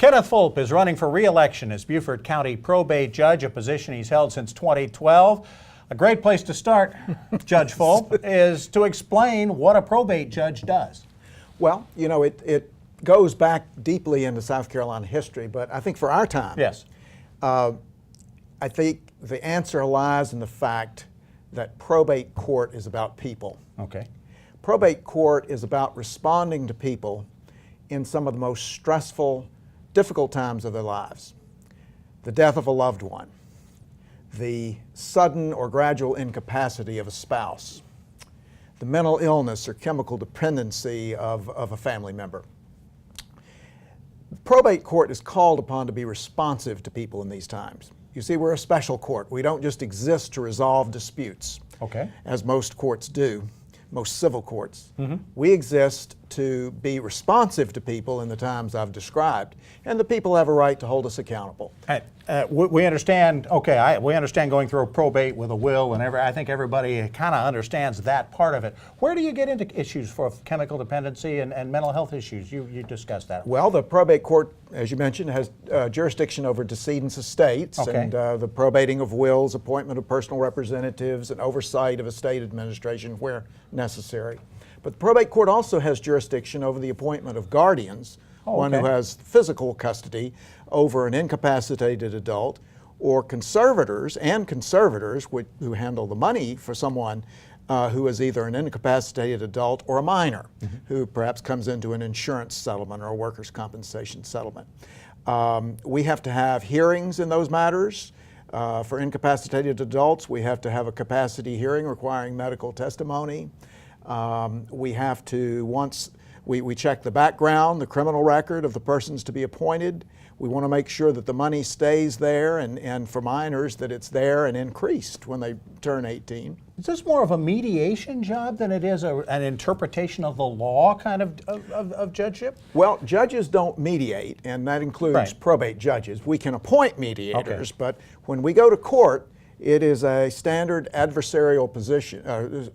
Kenneth Fulp is running for re-election as Beaufort County probate judge, a position he's held since 2012. A great place to start, Judge Fulp, is to explain what a probate judge does. Well, you know, it goes back deeply into South Carolina history, but I think for our time, yes, I think the answer lies in the fact that probate court is about people. Okay. Probate court is about responding to people in some of the most stressful, difficult times of their lives. The death of a loved one, the sudden or gradual incapacity of a spouse, the mental illness or chemical dependency of a family member. The probate court is called upon to be responsive to people in these times. You see, we're a special court. We don't just exist to resolve disputes, okay, as most courts do, most civil courts. Mm-hmm. We exist to be responsive to people in the times I've described, and the people have a right to hold us accountable. We understand, okay, we understand going through a probate with a will, and I think everybody kind of understands that part of it. Where do you get into issues for chemical dependency and mental health issues? You discussed that. Well, the probate court, as you mentioned, has jurisdiction over decedents' estates, okay, and the probating of wills, appointment of personal representatives, and oversight of estate administration where necessary. But the probate court also has jurisdiction over the appointment of guardians, one who has physical custody over an incapacitated adult, or conservators who handle the money for someone who is either an incapacitated adult or a minor, mm-hmm, who perhaps comes into an insurance settlement or a workers' compensation settlement. We have to have hearings in those matters. For incapacitated adults, we have to have a capacity hearing requiring medical testimony. We have to, once we check the background, the criminal record of the persons to be appointed. We want to make sure that the money stays there, and for minors that it's there and increased when they turn 18. Is this more of a mediation job than it is an interpretation of the law kind of judgeship? Well, judges don't mediate, and that includes probate judges. We can appoint mediators, but when we go to court, it is a standard adversarial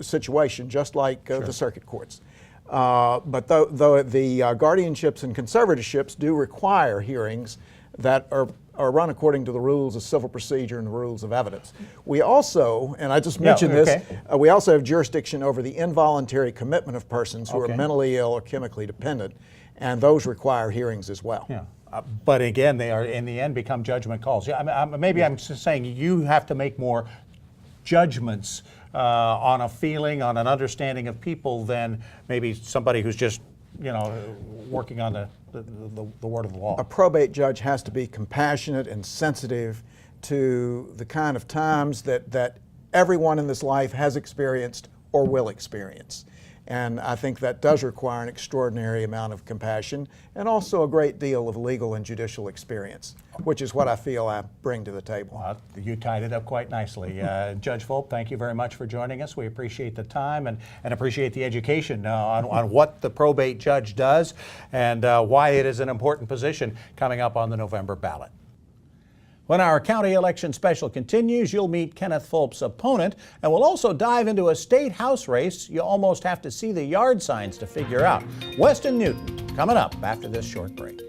situation, just like the circuit courts. But though the guardianships and conservatorships do require hearings that are run according to the rules of civil procedure and the rules of evidence. We also, and I just mentioned this, we also have jurisdiction over the involuntary commitment of persons who are mentally ill or chemically dependent, and those require hearings as well. Yeah. But again, they are in the end become judgment calls. Yeah, I'm just saying you have to make more judgments on a feeling, on an understanding of people than maybe somebody who's just, you know, working on the word of the law. A probate judge has to be compassionate and sensitive to the kind of times that everyone in this life has experienced or will experience. And I think that does require an extraordinary amount of compassion and also a great deal of legal and judicial experience, which is what I feel I bring to the table. Well, you tied it up quite nicely. Judge Fulp, thank you very much for joining us. We appreciate the time and appreciate the education on what the probate judge does and why it is an important position coming up on the November ballot. When our county election special continues, you'll meet Kenneth Fulp's opponent, and we'll also dive into a state house race you almost have to see the yard signs to figure out. Weston Newton coming up after this short break.